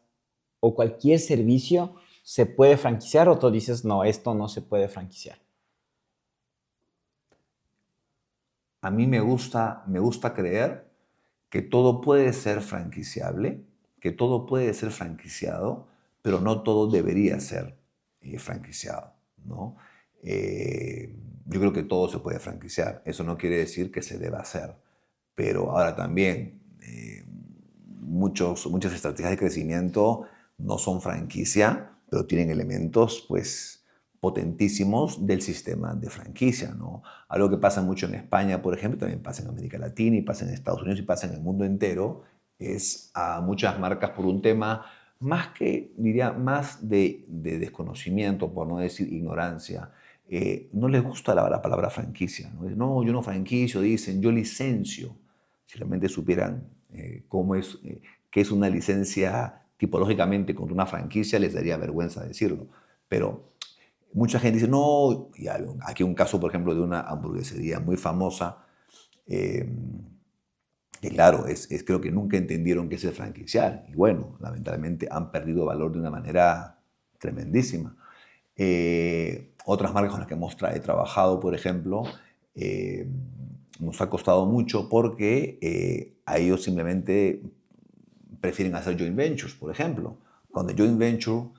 o cualquier servicio se puede franquiciar o tú dices, no, esto no se puede franquiciar. A mí me gusta creer que todo puede ser franquiciable, que todo puede ser franquiciado, pero no todo debería ser franquiciado, ¿no? Yo creo que todo se puede franquiciar. Eso no quiere decir que se deba hacer. Pero ahora también, muchas estrategias de crecimiento no son franquicia, pero tienen elementos, pues, potentísimos del sistema de franquicia, ¿no? Algo que pasa mucho en España, por ejemplo, también pasa en América Latina y pasa en Estados Unidos y pasa en el mundo entero, es a muchas marcas por un tema más que, diría, más de desconocimiento, por no decir ignorancia. No les gusta la palabra franquicia, ¿no? No, yo no franquicio, dicen, yo licencio. Si realmente supieran cómo es, qué es una licencia tipológicamente contra una franquicia, les daría vergüenza decirlo. Pero mucha gente dice, no, y aquí un caso, por ejemplo, de una hamburguesería muy famosa, eh, que claro, creo que nunca entendieron qué es el franquiciar. Y bueno, lamentablemente han perdido valor de una manera tremendísima. Otras marcas con las que he trabajado, por ejemplo, eh, nos ha costado mucho porque a ellos simplemente prefieren hacer joint ventures, por ejemplo. Cuando joint venture,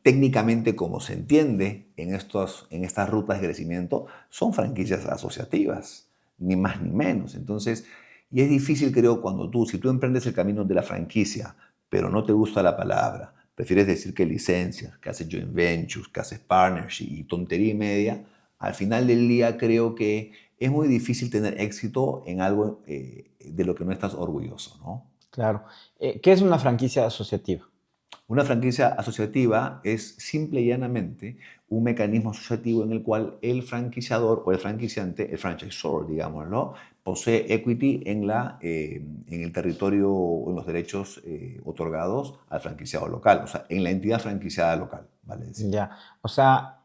técnicamente, como se entiende en estas rutas de crecimiento, son franquicias asociativas, ni más ni menos. Entonces, y es difícil, creo, si tú emprendes el camino de la franquicia, pero no te gusta la palabra, prefieres decir que licencias, que haces joint ventures, que haces partnership y tontería y media, al final del día creo que es muy difícil tener éxito en algo de lo que no estás orgulloso, ¿no? Claro. ¿Qué es una franquicia asociativa? Una franquicia asociativa es simple y llanamente un mecanismo asociativo en el cual el franquiciador o el franquiciante, el franchisor, digámoslo, posee equity en el territorio o en los derechos otorgados al franquiciado local, o sea, en la entidad franquiciada local, vale decir. Ya. O sea,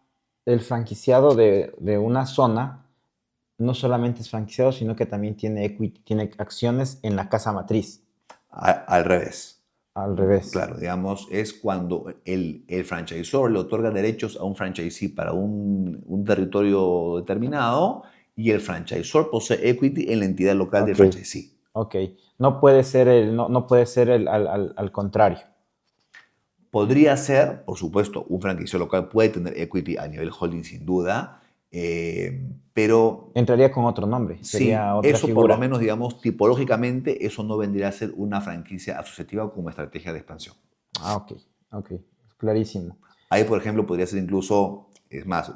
el franquiciado de una zona no solamente es franquiciado, sino que también tiene equity, tiene acciones en la casa matriz. Al revés. Al revés. Claro, digamos, es cuando el franchisor le otorga derechos a un franchisee para un territorio determinado y el franchisor posee equity en la entidad local del Ok, franchisee. ok. No puede ser no puede ser al contrario. Podría ser, por supuesto, un franquicio local puede tener equity a nivel holding sin duda, pero Entraría con otro nombre, sería sí, otra eso por lo figura. menos, digamos, tipológicamente, eso no vendría a ser una franquicia asociativa como estrategia de expansión. Ah, ok, ok. Clarísimo. Ahí, por ejemplo, podría ser incluso, es más,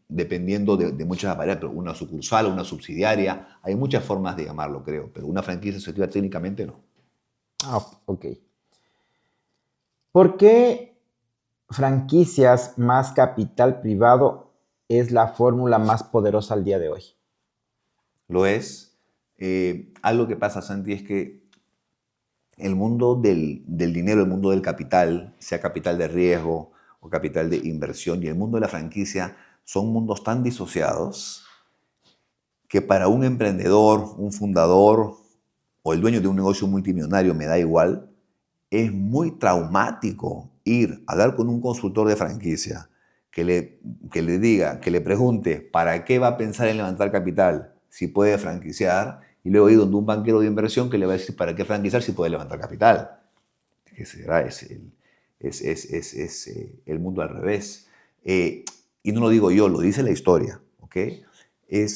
dependiendo de muchas variables, pero una sucursal o una subsidiaria. Hay muchas formas de llamarlo, creo, pero una franquicia asociativa técnicamente no. Ah, ok. ¿Por qué franquicias más capital privado es la fórmula más poderosa al día de hoy? Lo es. Algo que pasa, Santi, es que el mundo del dinero, el mundo del capital, sea capital de riesgo o capital de inversión, y el mundo de la franquicia son mundos tan disociados que para un emprendedor, un fundador o el dueño de un negocio multimillonario, me da igual, es muy traumático ir a hablar con un consultor de franquicia que le diga, que le pregunte para qué va a pensar en levantar capital si puede franquiciar, y luego ir donde un banquero de inversión que le va a decir para qué franquiciar si puede levantar capital. Que será el mundo al revés. Y no lo digo yo, lo dice la historia. ¿Ok?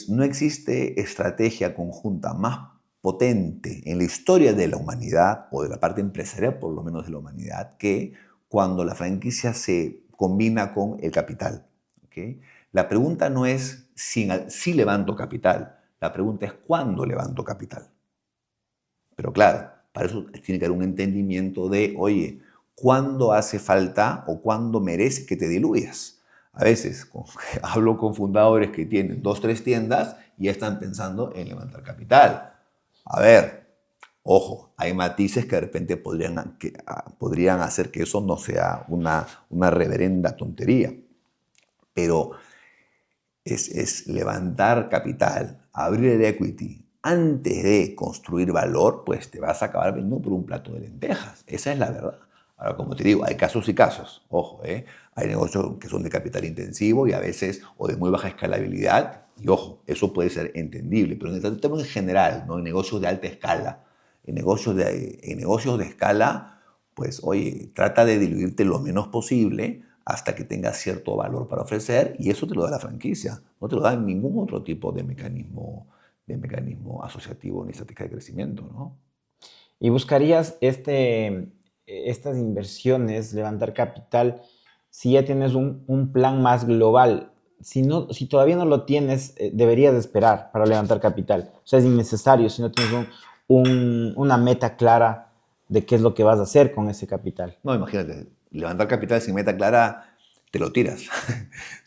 No existe estrategia conjunta más potente en la historia de la humanidad, o de la parte empresarial por lo menos de la humanidad, que cuando la franquicia se combina con el capital. ¿Ok? La pregunta no es si levanto capital, la pregunta es cuándo levanto capital. Pero claro, para eso tiene que haber un entendimiento de, oye, ¿cuándo hace falta o cuándo merece que te diluyas? A veces hablo con fundadores que tienen 2, 3 tiendas y ya están pensando en levantar capital. A ver, ojo, hay matices que de repente podrían hacer que eso no sea una reverenda tontería. Pero es levantar capital, abrir el equity antes de construir valor, pues te vas a acabar vendiendo por un plato de lentejas. Esa es la verdad. Ahora, como te digo, hay casos y casos. Ojo, hay negocios que son de capital intensivo y a veces o de muy baja escalabilidad. Y ojo, eso puede ser entendible. Pero en el tema en general, ¿no? En negocios de alta escala, en negocios de escala, pues oye, trata de diluirte lo menos posible hasta que tengas cierto valor para ofrecer, y eso te lo da la franquicia, no te lo da ningún otro tipo de mecanismo asociativo ni estrategia de crecimiento, ¿no? ¿Y buscarías estas inversiones, levantar capital, si ya tienes un plan más global? Si, no, si todavía no lo tienes, deberías esperar para levantar capital. O sea, es innecesario si no tienes una meta clara de qué es lo que vas a hacer con ese capital. No, imagínate, levantar capital sin meta clara, te lo tiras.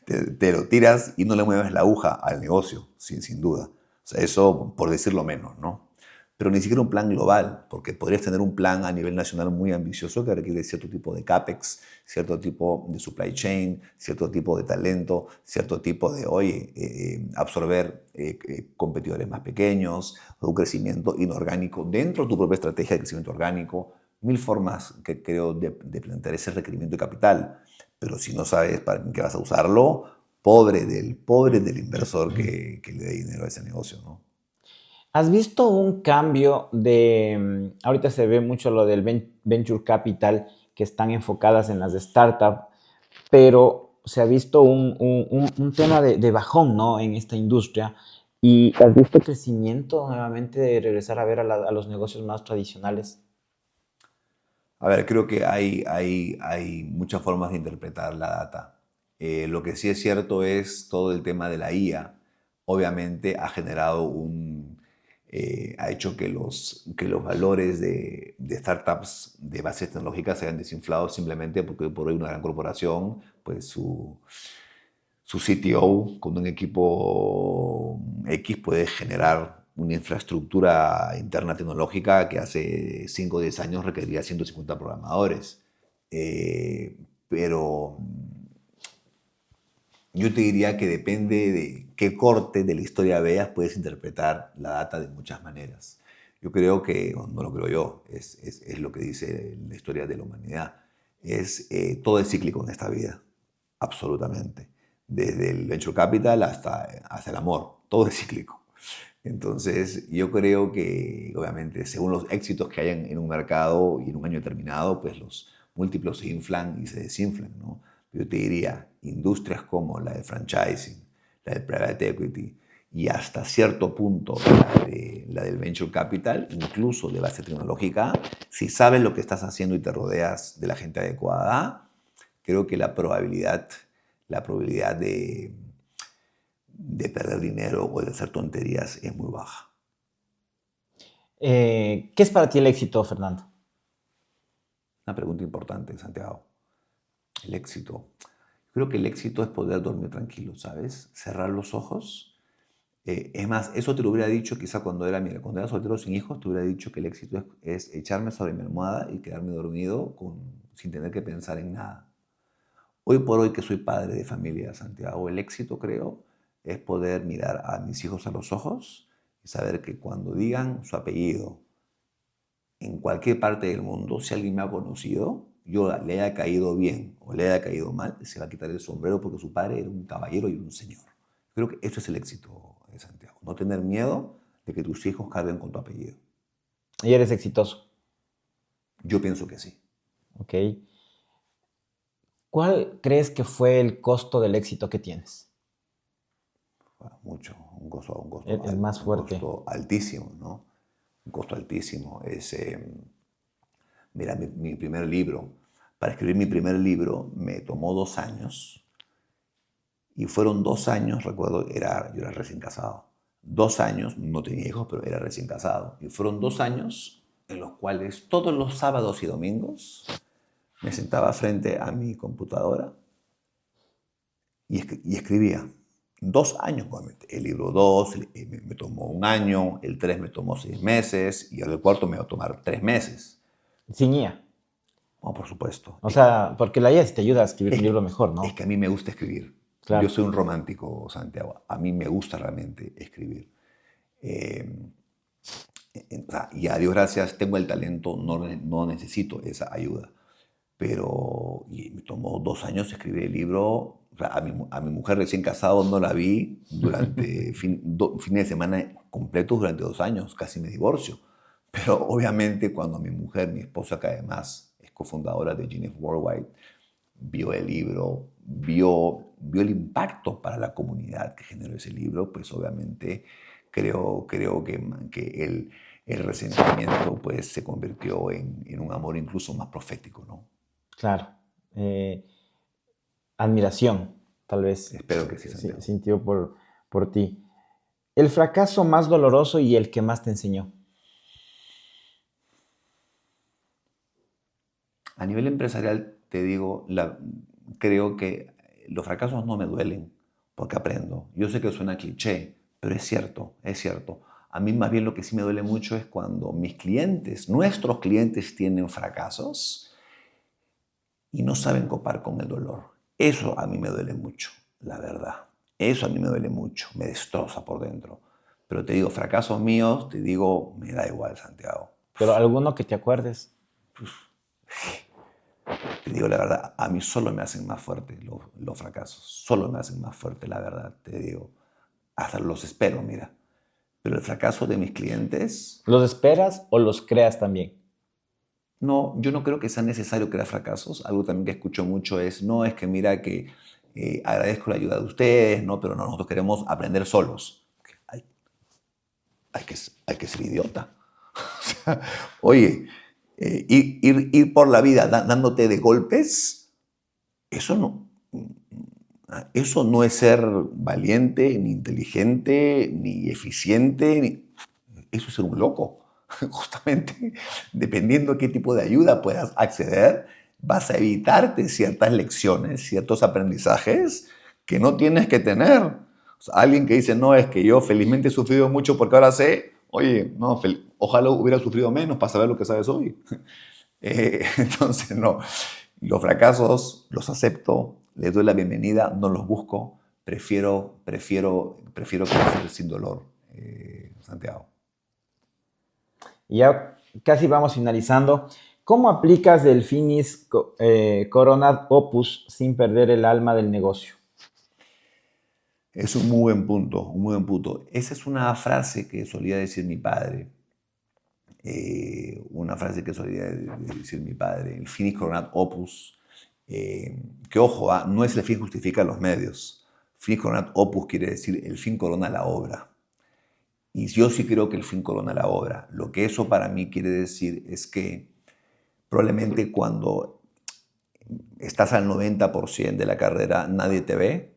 Te lo tiras y no le mueves la aguja al negocio, sin duda. O sea, eso por decirlo menos, ¿no? Pero ni siquiera un plan global, porque podrías tener un plan a nivel nacional muy ambicioso que requiere cierto tipo de CAPEX, cierto tipo de supply chain, cierto tipo de talento, cierto tipo de, oye, absorber competidores más pequeños, un crecimiento inorgánico dentro de tu propia estrategia de crecimiento orgánico, mil formas que creo de plantear ese requerimiento de capital. Pero si no sabes para qué vas a usarlo, pobre del inversor que le dé dinero a ese negocio, ¿no? ¿Has visto un cambio de, ahorita se ve mucho lo del venture capital, que están enfocadas en las startups, pero se ha visto un tema de bajón, ¿no? En esta industria. ¿Y has visto crecimiento nuevamente de regresar a ver a los negocios más tradicionales? A ver, creo que hay muchas formas de interpretar la data. Lo que sí es cierto es todo el tema de la IA. Obviamente ha generado ha hecho que los valores de startups de bases tecnológicas se hayan desinflado simplemente porque por hoy una gran corporación, pues su CTO con un equipo X puede generar una infraestructura interna tecnológica que hace 5 o 10 años requería 150 programadores. Pero yo te diría que depende de qué corte de la historia veas, puedes interpretar la data de muchas maneras. Yo creo que, no lo creo yo, es lo que dice la historia de la humanidad. Todo es cíclico en esta vida, absolutamente. Desde el venture capital hasta el amor, todo es cíclico. Entonces, yo creo que, obviamente, según los éxitos que hayan en un mercado y en un año determinado, pues los múltiplos se inflan y se desinflan, ¿no? Yo te diría, industrias como la del franchising, la del private equity y hasta cierto punto la del venture capital, incluso de base tecnológica, si sabes lo que estás haciendo y te rodeas de la gente adecuada, creo que la probabilidad de perder dinero o de hacer tonterías es muy baja. ¿Qué es para ti el éxito, Fernando? Una pregunta importante, Santiago. El éxito. Creo que el éxito es poder dormir tranquilo, ¿sabes? Cerrar los ojos. Es más, eso te lo hubiera dicho quizá mira, cuando era soltero sin hijos, te hubiera dicho que el éxito es echarme sobre mi almohada y quedarme dormido sin tener que pensar en nada. Hoy por hoy que soy padre de familia, Santiago, el éxito creo es poder mirar a mis hijos a los ojos y saber que cuando digan su apellido en cualquier parte del mundo, si alguien me ha conocido, yo le haya caído bien o le haya caído mal, se va a quitar el sombrero porque su padre era un caballero y un señor. Creo que eso es el éxito de Santiago. No tener miedo de que tus hijos carguen con tu apellido. Y eres exitoso, Yo pienso que sí. ¿ok? ¿Cuál crees que fue el costo del éxito que tienes? Bueno, mucho, El más un fuerte. costo altísimo, ¿no? Un costo altísimo. Mira, mi primer libro. Para escribir mi primer libro me tomó 2 años. Y fueron 2 años, recuerdo, yo era recién casado. 2 años, no tenía hijos, pero era recién casado. Y fueron 2 años en los cuales todos los sábados y domingos me sentaba frente a mi computadora y escribía. 2 años, obviamente. El libro 2 me tomó 1 año, el 3 me tomó 6 meses y el cuarto me va a tomar 3 meses. Sin IA. Bueno, por supuesto. O sea, porque la IA sí te ayuda a escribir un libro mejor, Es ¿no? que a mí me gusta escribir. Yo Claro. soy un romántico, Santiago. A mí me gusta realmente escribir. Eh, o sea, y a Dios gracias tengo el talento, no necesito esa ayuda. Pero y me tomó 2 años escribir el libro. O sea, a mi mujer recién casado no la vi durante fines de semana completos durante 2 años, casi me divorcio. Pero obviamente cuando mi esposa, que además es cofundadora de Genius Worldwide, vio el libro, vio el impacto para la comunidad que generó ese libro, pues obviamente creo que el resentimiento pues se convirtió en un amor incluso más profético, ¿no? Claro. Admiración, tal vez, Espero que sí, Santiago. sintió por ti. El fracaso más doloroso y el que más te enseñó. A nivel empresarial, te digo, creo que los fracasos no me duelen porque aprendo. Yo sé que suena cliché, pero es cierto, es cierto. A mí más bien lo que sí me duele mucho es cuando mis clientes, nuestros clientes tienen fracasos y no saben copar con el dolor. Eso a mí me duele mucho, la verdad. Eso a mí me duele mucho, me destroza por dentro. Pero te digo, fracasos míos, te digo, me da igual, Santiago. Pero alguno que te acuerdes. Te digo la verdad, a mí solo me hacen más fuerte los fracasos. Solo me hacen más fuerte, la verdad, te digo. Hasta los espero, mira. Pero el fracaso de mis clientes, ¿Los esperas o los creas también? no, yo no creo que sea necesario crear fracasos. Algo también que escucho mucho es, no, es que mira que agradezco la ayuda de ustedes, ¿no? Pero no, nosotros queremos aprender solos. Hay, hay que ser idiota. O sea, oye, ir por la vida dándote de golpes, eso no es ser valiente, ni inteligente, ni eficiente. Eso es ser un loco. Justamente, dependiendo a qué tipo de ayuda puedas acceder, vas a evitarte ciertas lecciones, ciertos aprendizajes que no tienes que tener. O sea, alguien que dice, no, es que yo felizmente he sufrido mucho porque ahora sé, oye, no, ojalá hubiera sufrido menos para saber lo que sabes hoy. Entonces, no, los fracasos los acepto, les doy la bienvenida, no los busco, prefiero crecer sin dolor, Santiago. Y ya casi vamos finalizando. ¿Cómo aplicas el finis coronat opus sin perder el alma del negocio? Es un muy buen punto, un muy buen punto. Esa es una frase que solía decir mi padre. Una frase que solía decir mi padre, el finis coronat opus, que ojo, no es el fin justifica los medios. Finis coronat opus quiere decir el fin corona la obra. Y yo sí creo que el fin corona la obra. Lo que eso para mí quiere decir es que probablemente cuando estás al 90% de la carrera nadie te ve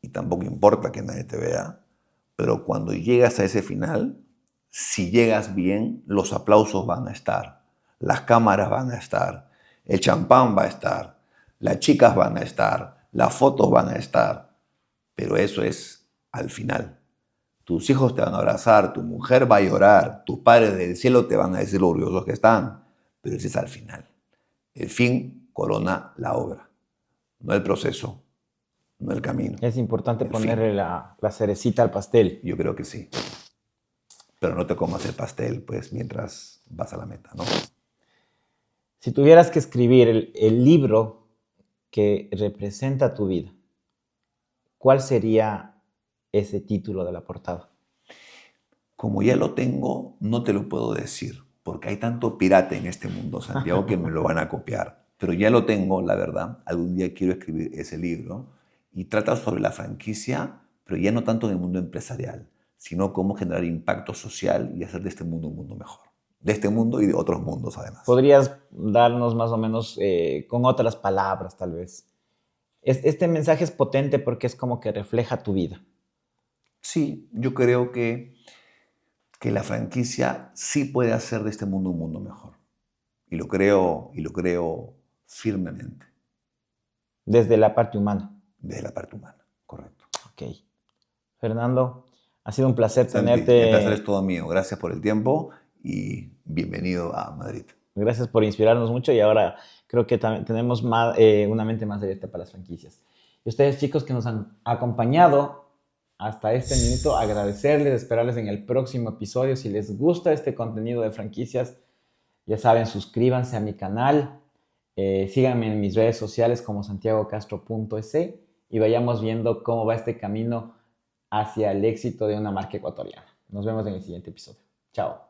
y tampoco importa que nadie te vea, pero cuando llegas a ese final, si llegas bien, los aplausos van a estar, las cámaras van a estar, el champán va a estar, las chicas van a estar, las fotos van a estar, pero eso es al final. Tus hijos te van a abrazar, tu mujer va a llorar, tus padres del cielo te van a decir lo orgullosos que están, pero ese es al final. El fin corona la obra, no el proceso, no el camino. Es importante el ponerle fin. la cerecita al pastel. Yo creo que sí. Pero no te comas el pastel, pues, mientras vas a la meta, ¿no? Si tuvieras que escribir el libro que representa tu vida, ¿cuál sería ese título de la portada? Como ya lo tengo, no te lo puedo decir, porque hay tanto pirata en este mundo, Santiago, que me lo van a copiar. Pero ya lo tengo, la verdad. Algún día quiero escribir ese libro y trata sobre la franquicia, pero ya no tanto en el mundo empresarial, sino cómo generar impacto social y hacer de este mundo un mundo mejor. De este mundo y de otros mundos, además. ¿Podrías darnos más o menos con otras palabras, tal vez? Este mensaje es potente porque es como que refleja tu vida. Sí, yo creo que la franquicia sí puede hacer de este mundo un mundo mejor. Y lo creo firmemente. Desde la parte humana. Desde la parte humana, correcto. Ok. Fernando, ha sido un placer Santi, el placer es tenerte. todo mío. Gracias por el tiempo y bienvenido a Madrid. Gracias por inspirarnos mucho y ahora creo que también tenemos más, una mente más abierta para las franquicias. Y ustedes, chicos, que nos han acompañado hasta este minuto, agradecerles, esperarles en el próximo episodio. Si les gusta este contenido de franquicias, ya saben, suscríbanse a mi canal, síganme en mis redes sociales como santiagocastro.es y vayamos viendo cómo va este camino hacia el éxito de una marca ecuatoriana. Nos vemos en el siguiente episodio. Chao.